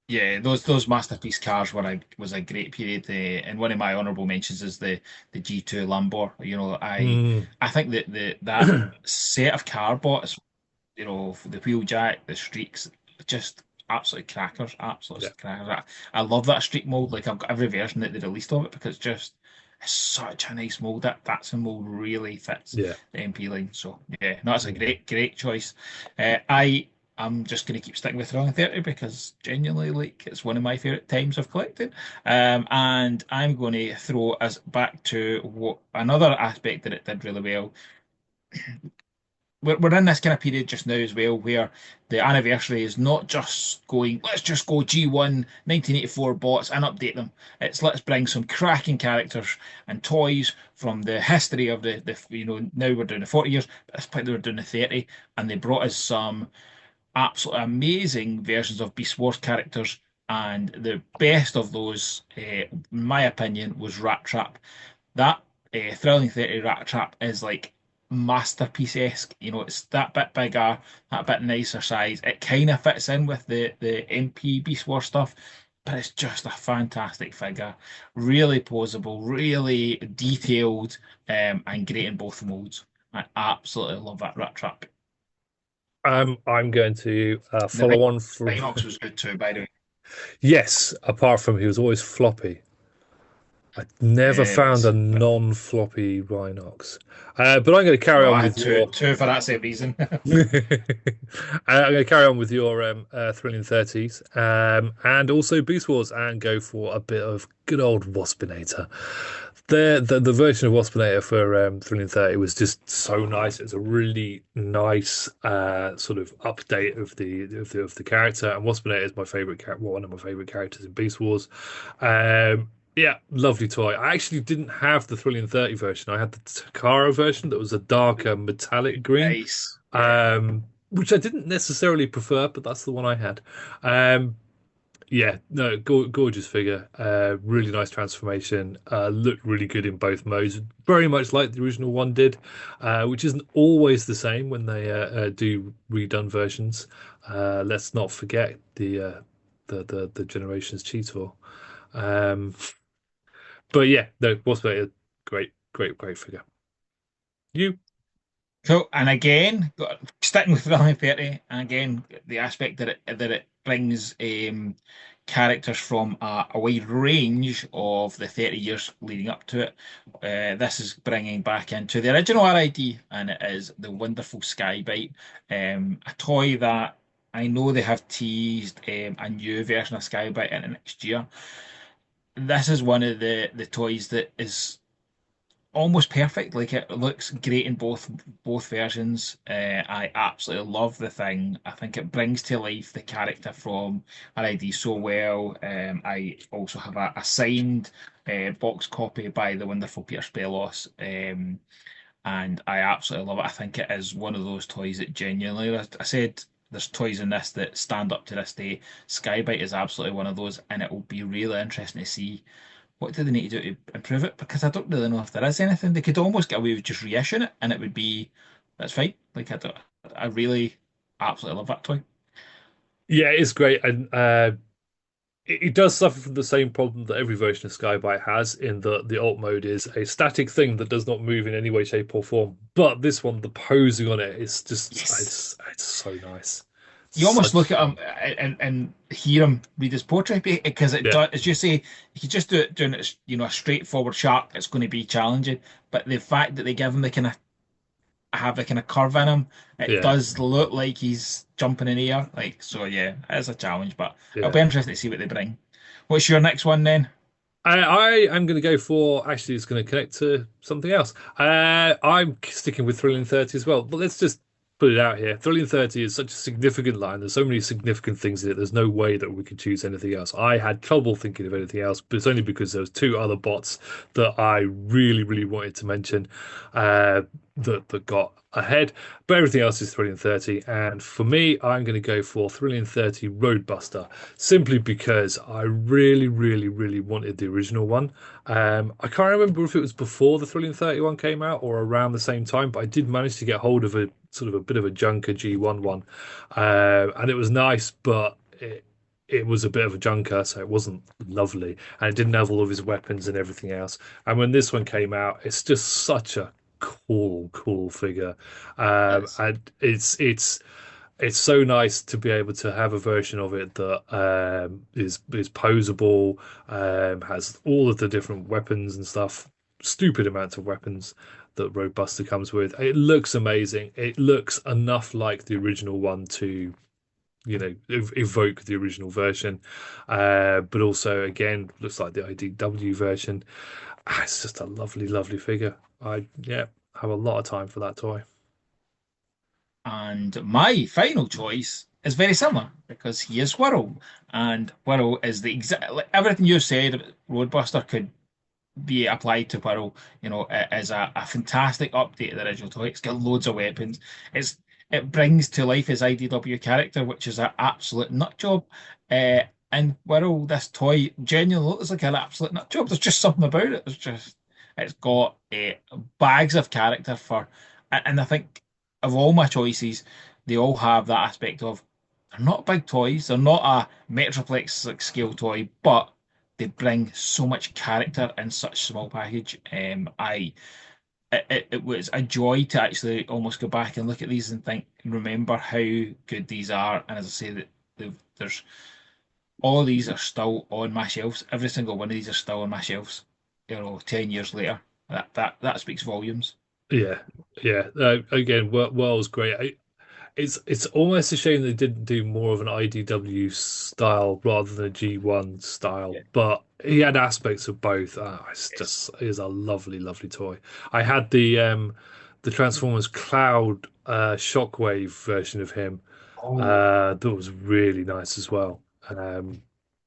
Yeah, those masterpiece cars was a great period. And one of my honourable mentions is the G2 Lambo. Mm. I think that that set of car bots, the wheeljack, the streaks, just absolutely crackers, Yeah. absolute crackers. I love that streak mold. Like I've got every version that they released of it because it's such a nice mold. That's a mold really fits Yeah. the MP line. So yeah, no, it's a Mhm. great choice. I'm just going to keep sticking with Throwing 30 because genuinely, like, it's one of my favorite times of collecting. And I'm going to throw us back to what another aspect that it did really well. We're in this kind of period just now as well where the anniversary is not just going, let's just go G1 1984 bots and update them. It's let's bring some cracking characters and toys from the history of now we're doing the 40 years, but at this point they were doing the 30, and they brought us some absolutely amazing versions of Beast Wars characters. And the best of those, in my opinion, was Rat Trap. That Thrilling 30 Rat Trap is like masterpiece-esque. It's that bit bigger, that bit nicer size. It kind of fits in with the MP Beast Wars stuff. but it's just a fantastic figure. Really posable, really detailed, and great in both modes. I absolutely love that rat trap. I'm going to The follow on from. Rhinox was good too, by the way. Yes, apart from he was always floppy. I never Yeah, it found a was. But non-floppy Rhinox. But I'm going to carry well, on I had with two, your. two for that same reason. I'm going to carry on with your thrilling 30s and also Beast Wars and go for a bit of good old Waspinator. The version of Waspinator for Thrilling 30 was just so nice. It's a really nice sort of update of the character, and Waspinator is my favorite one of my favorite characters in Beast Wars. Yeah, lovely toy. I actually didn't have the Thrilling 30 version. I had the Takara version that was a darker metallic green, Nice. Yeah. which I didn't necessarily prefer, but that's the one I had. Um, yeah, no, gorgeous figure. Really nice transformation. Looked really good in both modes. Very much like the original one did, which isn't always the same when they do redone versions. Let's not forget the Generations Cheetor. Um, but yeah, no, was a great figure. You? Cool. And again, sticking with Valiant 30, and again, the aspect that it brings characters from a wide range of the 30 years leading up to it. This is bringing back into the original RID, and it is the wonderful Skybite, a toy that I know they have teased a new version of Skybite in the next year. This is one of the toys that is almost perfect. Like it looks great in both versions. I absolutely love the thing. I think it brings to life the character from RID so well. I also have a signed box copy by the wonderful Peter Spellos. And I absolutely love it. I think it is one of those toys that genuinely, I said, there's toys in this that stand up to this day. Skybite is absolutely one of those, and it will be really interesting to see what do they need to do to improve it? Because I don't really know if there is anything. They could almost get away with just reissuing it, and it would be that's fine. Like I don't, I really absolutely love that toy. Yeah, it's great, and it does suffer from the same problem that every version of Skybite has, in that the alt mode is a static thing that does not move in any way, shape, or form. But this one, the posing on it is just Yes. it's so nice. You almost look Such at him and hear him read his poetry because it yeah, does, as you say, you could just do it doing it, a straightforward sharp. It's going to be challenging, but the fact that they give him the kind of have the kind of curve in him, it yeah, does look like he's jumping in the air. Like so, yeah, it is a challenge, but it'll yeah. be interesting to see what they bring. What's your next one then? I am going to go for actually it's going to connect to something else. I'm sticking with Thrilling 30 as well, but let's just put it out here. Thrilling 30 is such a significant line. There's so many significant things in it. There's no way that we could choose anything else. I had trouble thinking of anything else, but it's only because there was two other bots that I really wanted to mention that got ahead. But everything else is Thrilling 30, and for me, I'm going to go for Thrilling 30 Roadbuster simply because I really wanted the original one. I can't remember if it was before the Thrilling 31 came out or around the same time, but I did manage to get hold of a sort of a bit of a junker G1 one, and it was nice, but it was a bit of a junker, so it wasn't lovely, and it didn't have all of his weapons and everything else. And when this one came out, it's just such a cool figure, Yes. and it's so nice to be able to have a version of it that is posable, has all of the different weapons and stuff, stupid amounts of weapons that Roadbuster comes with. It looks amazing. It looks enough like the original one to, evoke the original version, but also again looks like the IDW version. It's just a lovely figure. I yeah have a lot of time for that toy. And my final choice is very similar because he is Whirl, and Whirl is the exact like everything you said about Roadbuster could be applied to Whirl. It is a fantastic update of the original toy. It's got loads of weapons. It brings to life his IDW character, which is an absolute nut job. Uh, and Whirl, this toy genuinely looks like an absolute nut job. There's just something about it. It's got bags of character and I think of all my choices, they all have that aspect of They're not big toys. They're not a Metroplex like scale toy, but they bring so much character in such small package. It was a joy to actually almost go back and look at these and think, remember how good these are. And as I say, that there's all of these are still on my shelves. Every single one of these are still on my shelves. 10 years later, that speaks volumes. Yeah, yeah. Again, World's great. It's almost a shame they didn't do more of an IDW style rather than a G1 style, Yeah. but he had aspects of both. Yes. It is a lovely, lovely toy. I had the Transformers Cloud Shockwave version of him. Oh, That was really nice as well.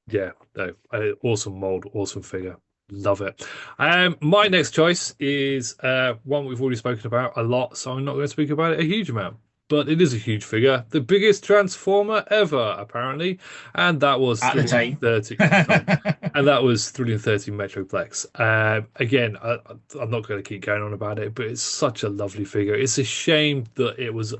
Yeah, no, awesome mold, awesome figure. Love it. My next choice is one we've already spoken about a lot, so I'm not going to speak about it a huge amount. But it is a huge figure, the biggest transformer ever, apparently, and that was at the time. 330 at the time, and that was 330 Metroplex. Again, I'm not going to keep going on about it, but it's such a lovely figure. It's a shame that it was.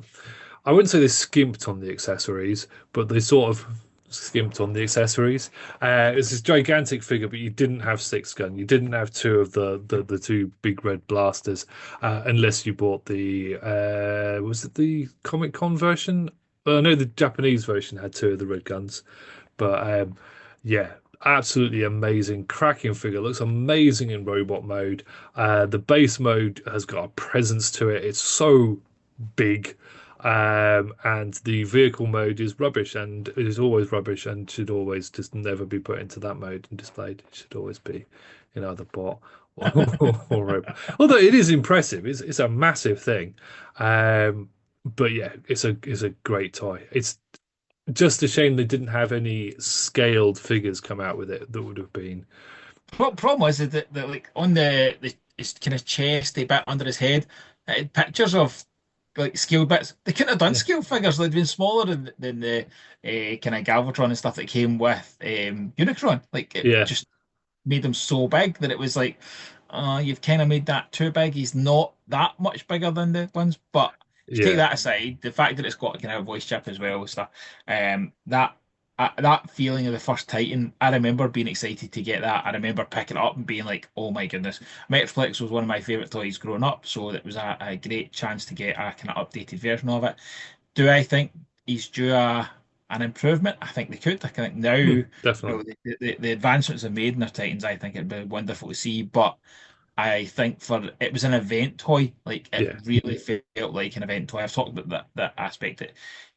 I wouldn't say they skimped on the accessories, but they sort of skimped on the accessories. It's this gigantic figure, but you didn't have six gun. You didn't have two of the two big red blasters, unless you bought the was it the Comic Con version? No, the Japanese version had two of the red guns. But yeah, absolutely amazing, cracking figure. Looks amazing in robot mode. The base mode has got a presence to it. It's so big. And the vehicle mode is rubbish and it is always rubbish and should always just never be put into that mode and displayed. It should always be in either bot or robot. Although it is impressive, it's a massive thing. But yeah, it's a great toy. It's just a shame they didn't have any scaled figures come out with it that would have been. What problem was is that like on the his kind of chest, the bit under his head, it had pictures of like scale bits. They couldn't have done Yeah, scale figures. They'd been smaller than the kind of Galvatron and stuff that came with Unicron. Like it yeah, just made him so big that it was like, you've kind of made that too big. He's not that much bigger than the ones. But if you take yeah, that aside, the fact that it's got kind of a voice chip as well and stuff, that that feeling of the first Titan, I remember being excited to get that. I remember picking it up and being like, oh my goodness. Metroplex was one of my favorite toys growing up, so it was a great chance to get a kind of updated version of it. Do I think he's due an improvement? I think they could. I think now, definitely. the advancements they've made in their Titans, I think it'd be wonderful to see. But I think for it was an event toy. Like it Yeah, really felt like an event toy. I've talked about that aspect at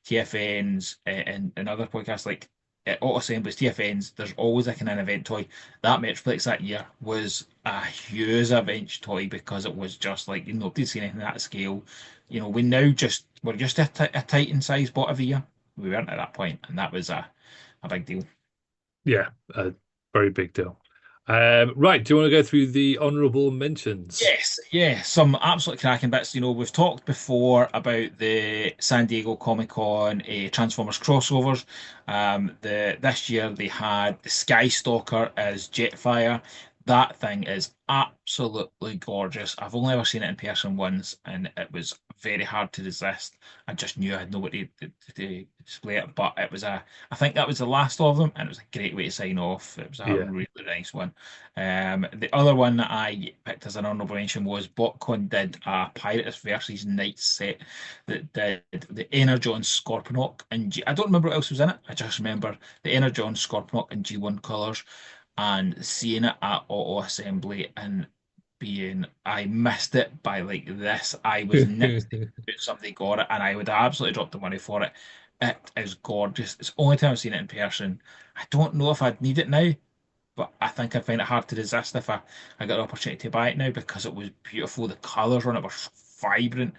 TFNs and other podcasts like at auto assemblies, TFNs. There's always like an event toy. That Metroplex that year was a huge event toy because it was just like nobody's seen anything that scale. We're just a Titan size bot every year. We weren't at that point, and that was a big deal. yeah, a very big deal. Right, do you want to go through the honorable mentions? Yes, yeah, some absolute cracking bits. We've talked before about the San Diego Comic Con Transformers crossovers. This year they had the Skystalker as Jetfire. That thing is absolutely gorgeous. I've only ever seen it in person once, and it was very hard to resist. I just knew I had nobody to display it, but I think that was the last of them, and it was a great way to sign off. It was a Yeah. really nice one. The other one that I picked as an honorable mention was BotCon did a Pirates versus Knights set that did the Energon Scorponok and I don't remember what else was in it. I just remember the Energon Scorponok and G1 colours and seeing it at auto assembly and I missed it by like this. I was next to somebody got it and I would have absolutely dropped the money for it. It is gorgeous. It's the only time I've seen it in person. I don't know if I'd need it now, but I think I'd find it hard to resist if I got the opportunity to buy it now because it was beautiful. The colours on it were vibrant.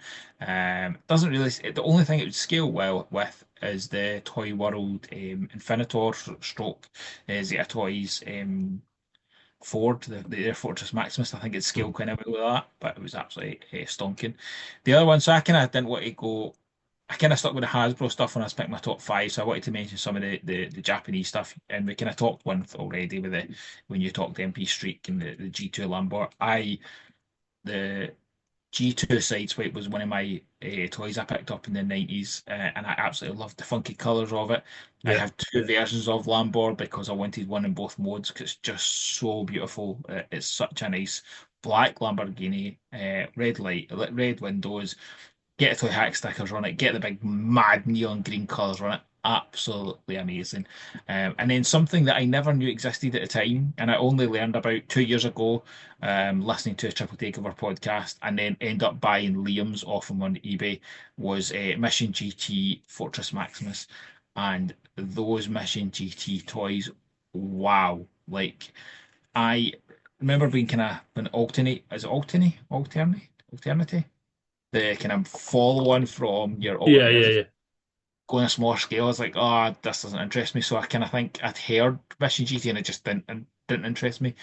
Doesn't really. The only thing it would scale well with is the Toy World Infinitor stroke Zeta Toys Ford, the Air Fortress Maximus. I think it's scaled quite a bit with that, but it was absolutely stonking. The other one, so I kind of didn't want to go. I kind of stuck with the Hasbro stuff when I was picking my top five, so I wanted to mention some of the Japanese stuff, and we kind of talked one already with when you talked MP Streak and the G2 Lambert. The G2 Sideswipe was one of my toys I picked up in the 90s, and I absolutely loved the funky colours of it. I Yeah. have two versions of Lambord because I wanted one in both modes because it's just so beautiful. It's such a nice black Lamborghini, red light, red windows, get the toy hack stickers on it, get the big mad neon green colours on it. Absolutely amazing. And then something that I never knew existed at the time, and I only learned about 2 years ago, listening to a Triple Takeover podcast, and then end up buying Liam's off him on eBay, was Mission GT Fortress Maximus. And those Mission GT toys, wow. Like, I remember being kind of an alternate, is it alternate? The kind of follow on from your Yeah, yeah, alternative yeah. going a smaller scale. I was like, oh, this doesn't interest me. So I kind of think I'd heard Mission GT and it just didn't interest me.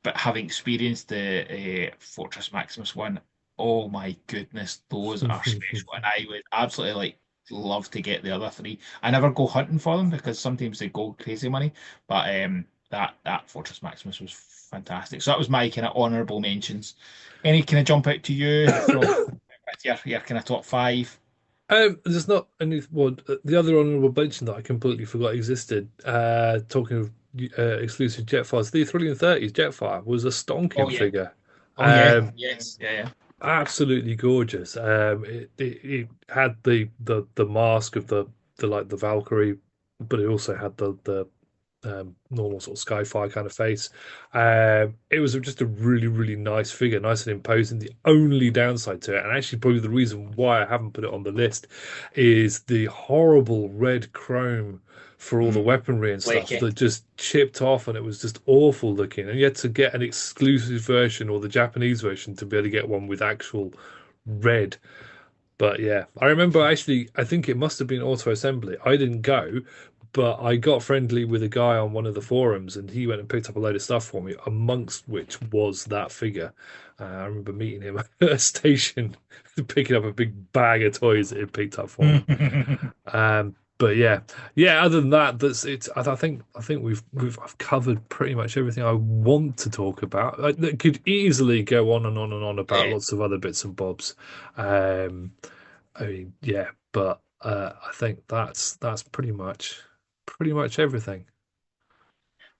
But having experienced the Fortress Maximus one, oh my goodness, those are special. And I would absolutely like love to get the other three. I never go hunting for them because sometimes they go crazy money. But that Fortress Maximus was fantastic. So that was my kind of honourable mentions. Any kind of jump out to you from your kind of top five? There's not any one. The other honourable mention that I completely forgot existed. Talking of exclusive Jetfires, the Thrilling 30s Jetfire was a Oh stonking yeah. figure. Oh yeah. Um, Yes. Yeah. Yeah. Absolutely gorgeous. It had the mask of the like the Valkyrie, but it also had the normal sort of sci-fi kind of face. It was just a really, really nice figure, nice and imposing. The only downside to it, and actually probably the reason why I haven't put it on the list, is the horrible red chrome for all the Mm. weaponry and stuff Flaky. that just chipped off, and it was just awful looking. And you had to get an exclusive version or the Japanese version to be able to get one with actual red. But yeah, I remember actually, I think it must have been auto assembly. I didn't go, but I got friendly with a guy on one of the forums and he went and picked up a load of stuff for me, amongst which was that figure. I remember meeting him at a station, picking up a big bag of toys that he picked up for me. But yeah, yeah. Other than that, that's it. I think we've I've covered pretty much everything I want to talk about. I could easily go on and on and on about Yeah. lots of other bits and bobs. Um, I mean, yeah, but I think that's pretty much everything.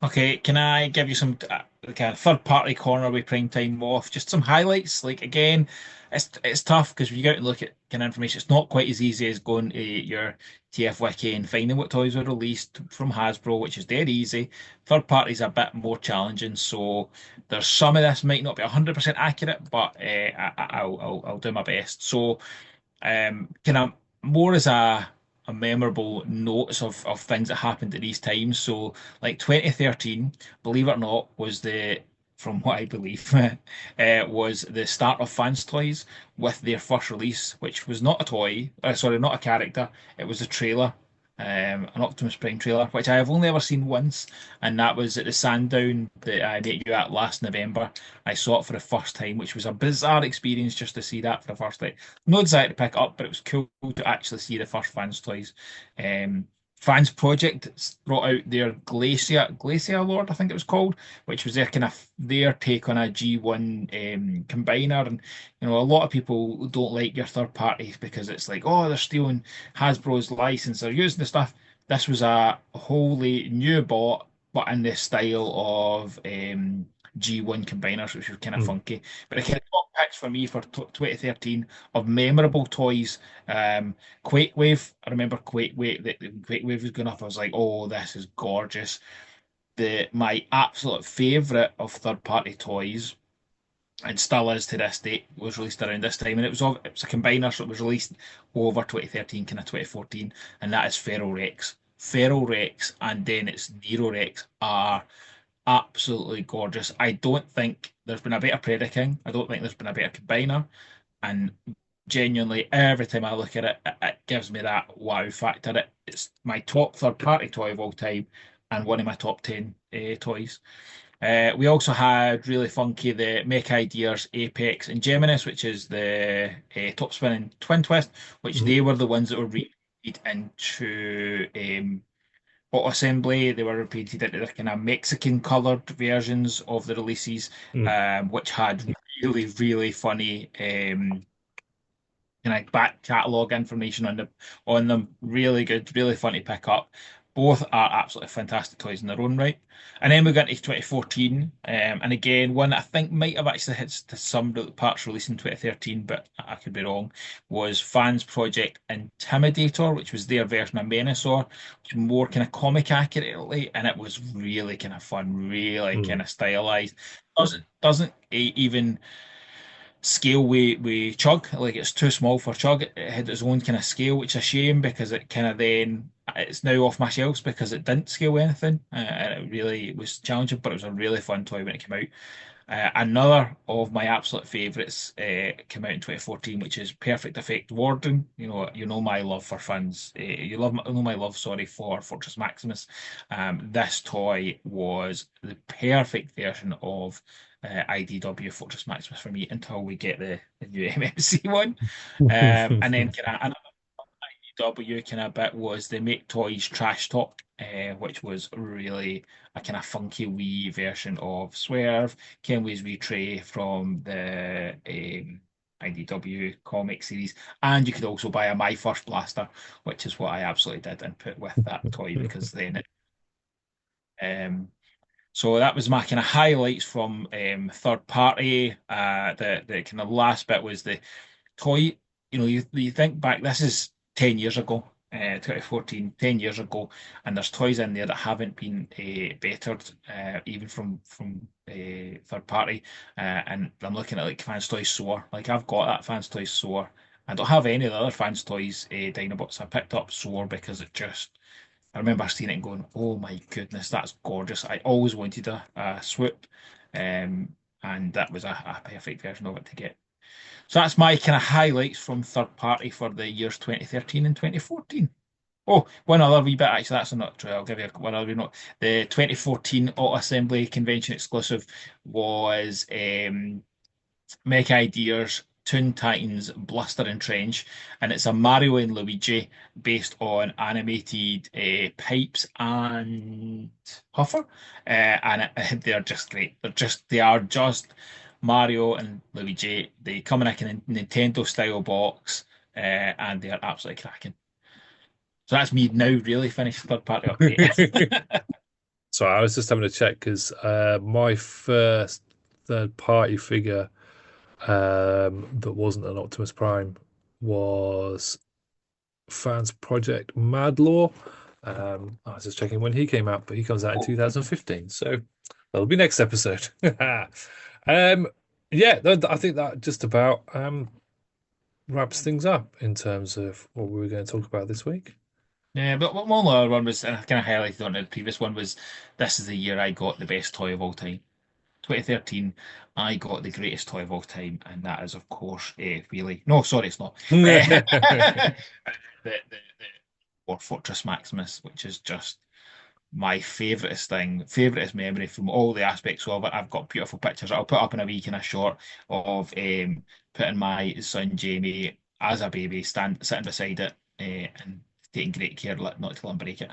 Okay, can I give you some kind of third party corner with PrimeTime Moff? Just some highlights. Like again, it's tough because when you go out and look at kind of information, it's not quite as easy as going to your TF Wiki and finding what toys were released from Hasbro, which is dead easy. Third party is a bit more challenging, so there's some of this might not be 100% accurate, but I'll do my best. So kind of more as a memorable notes of things that happened at these times. So, like 2013, believe it or not, was from what I believe, was the start of Fans Toys with their first release, which was not a toy, sorry, not a character. It was a trailer, an Optimus Prime trailer, which I have only ever seen once, and that was at the Sandown that I met you at last November. I saw it for the first time, which was a bizarre experience just to see that for the first time. No desire to pick it up, but it was cool to actually see the first Fans Toys. Um, Fans Project brought out their Glacia Lord, I think it was called, which was their kind of their take on a G1 combiner. And a lot of people don't like your third parties because it's like, oh, they're stealing Hasbro's license, they're using the stuff. This was a wholly new bought, but in the style of G1 combiners, which was kind of Mm. funky. But the kind of top picks for me for 2013 of memorable toys, Quake Wave. I remember Quake Wave. Quake Wave was going up. I was like, oh, this is gorgeous. My absolute favorite of third party toys, and still is to this date, was released around this time, and it was a combiner, so it was released over 2013, kind of 2014, and that is Feral Rex. Feral Rex, and then it's Nero Rex are absolutely gorgeous. I don't think there's been a better Predaking. I don't think there's been a better combiner. And genuinely, every time I look at it, it gives me that wow factor. It's my top third party toy of all time and one of my top 10 toys. We also had really funky the Mech Ideas Apex and Geminis, which is the top spinning twin twist, which Mhm. they were the ones that were repeated into auto assembly. They were repeated into the kind of Mexican coloured versions of the releases, Mm. which had really, really funny kind of back catalogue information on them. Really good, really fun to pick up. Both are absolutely fantastic toys in their own right. And then we got into 2014, and again, one that I think might have actually hit to some parts released in 2013, but I could be wrong, was Fans Project Intimidator, which was their version of Menasor, which was more kind of comic accurately, and it was really kind of fun, really kind Mm. of stylized. Doesn't even scale we Chug. Like it's too small for Chug. It had its own kind of scale, which is a shame because it kind of then it's now off my shelves because it didn't scale anything. And it really was challenging, but it was a really fun toy when it came out. Another of my absolute favourites came out in 2014, which is Perfect Effect Warden. You know my love for fans. Know my love, sorry, for Fortress Maximus. This toy was the perfect version of IDW Fortress Maximus for me until we get the new MMC one. And then another IDW kind of bit was the Make Toys Trash Talk, which was really a kind of funky wee version of Swerve, Kenway's Retray from the IDW comic series. And you could also buy a My First Blaster, which is what I absolutely did and put with that toy because then um, so that was my kind of highlights from third party. The kind of last bit was the toy. You think back, this is 10 years ago, 2014, 10 years ago, and there's toys in there that haven't been bettered, even from third party. And I'm looking at like Fans Toys Soar. Like I've got that Fans Toys Soar. I don't have any of the other Fans Toys Dinobots. I picked up Soar because I remember seeing it and going, "Oh my goodness, that's gorgeous!" I always wanted a swoop, and that was a perfect version of it to get. So that's my kind of highlights from third party for the years 2013 and 2014. Oh, one other wee bit actually. That's not true. I'll give you one other wee note. The 2014 Auto Assembly Convention exclusive was Mech Ideas, Toon Titans, Bluster and Trench, and it's a Mario and Luigi based on animated Pipes and Huffer, they're just great. They are just Mario and Luigi. They come in a kind of Nintendo style box, and they are absolutely cracking. So that's me now really finished third party update. So I was just having a check because my first third party figure that wasn't an Optimus Prime was Fans Project Madlaw. I was just checking when he came out, but he comes out in Oh, 2015. So that'll be next episode. um, yeah, I think that just about wraps things up in terms of what we were going to talk about this week. yeah, but one other one was, and I kind of highlighted on the previous one was, this is the year I got the best toy of all time. 2013, I got the greatest toy of all time, and that is, of course, Wheelie. No, sorry, it's not. The War Fortress Maximus, which is just my favouriteest thing, favouriteest memory from all the aspects of it. I've got beautiful pictures. I'll put up in a week in a short of putting my son Jamie as a baby sitting beside it and taking great care not to let him break it.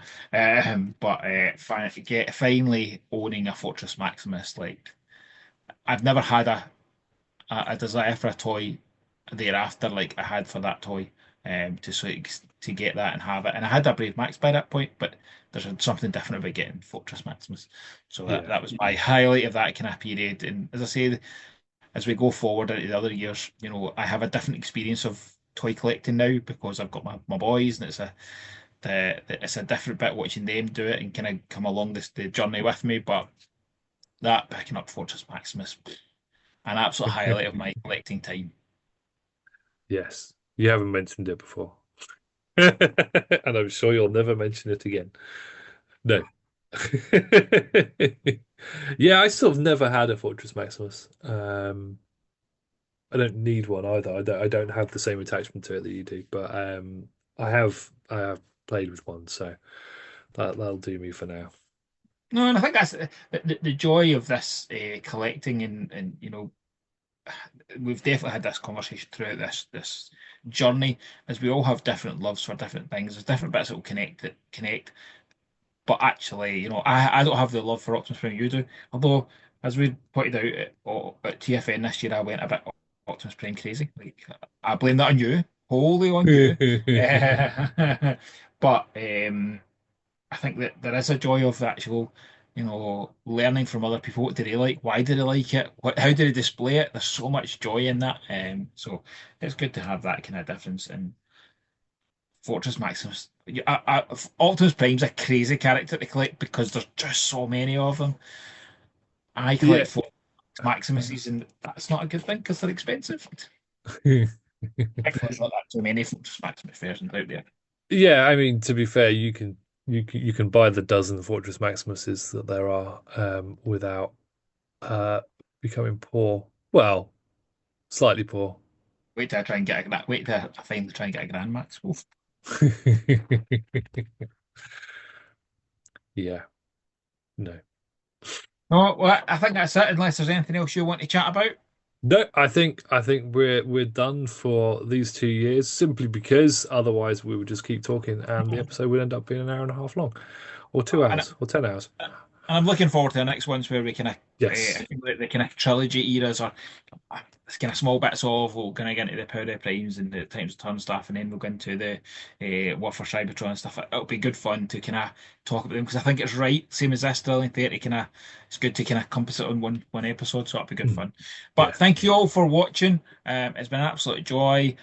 But finally owning a Fortress Maximus, like I've never had a desire for a toy thereafter like I had for that toy to get that and have it. And I had a Brave Max by that point, but there's something different about getting Fortress Maximus. So that, Yeah. that was my highlight of that kind of period. And as I say, as we go forward into the other years, I have a different experience of toy collecting now because I've got my boys, and it's a different bit watching them do it and kind of come along the journey with me. But that picking up Fortress Maximus, an absolute highlight of my collecting time. Yes, you haven't mentioned it before. And I'm sure you'll never mention it again. No. Yeah, I sort of never had a Fortress Maximus. I don't need one either. I don't have the same attachment to it that you do, but I have played with one, so that'll do me for now. No, and I think that's the joy of this collecting, and we've definitely had this conversation throughout this journey, as we all have different loves for different things. There's different bits that will connect. But actually, I don't have the love for Optimus Prime you do. Although as we pointed out at TFN this year, I went a bit Optimus Prime crazy. Like, I blame that on you, wholly on you. But I think that there is a joy of the actual, learning from other people. What do they like? Why do they like it? How do they display it? There's so much joy in that. So it's good to have that kind of difference. And Fortress Maximus, Optimus Prime's a crazy character to collect because there's just so many of them. I Yeah. collect Fortress Maximuses, and that's not a good thing because they're expensive. Thankfully, there's not that too many Fortress Maximus versions out there. Yeah, I mean, to be fair, you can buy the dozen Fortress Maximuses that there are without uh becoming poor. Well, slightly poor. Wait till I try and get a that. Wait till I finally try and get a Grand Max. Oof. Yeah, no. Oh, well, I think that's it. Unless there's anything else you want to chat about. No, I think we're done for these 2 years simply because otherwise we would just keep talking and the episode would end up being an hour and a half long, or two And hours, or 10 hours. And I'm looking forward to the next ones where we kind of, I Yes. think the kind of trilogy eras are kind of small bits of. We'll kind of get into the Power of Primes and the Times of Turn stuff, and then we'll go into the War for Cybertron and stuff. It'll be good fun to kind of talk about them because I think it's right, same as this Thrilling 30. Kind of, it's good to kind of compass it on one episode, so it'll be good Mm. fun. But Yeah. thank you all for watching. It's been an absolute joy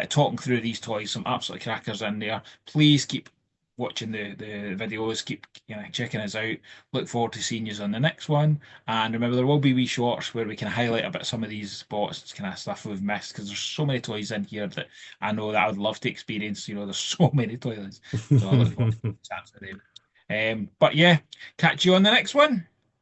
talking through these toys. Some absolute crackers in there. Please keep watching the videos, keep checking us out. Look forward to seeing you on the next one. And remember, there will be wee shorts where we can highlight a bit some of these spots, kind of stuff we've missed, because there's so many toys in here that I know that I would love to experience. There's so many toys. So I look forward to chatting to them. But yeah, catch you on the next one.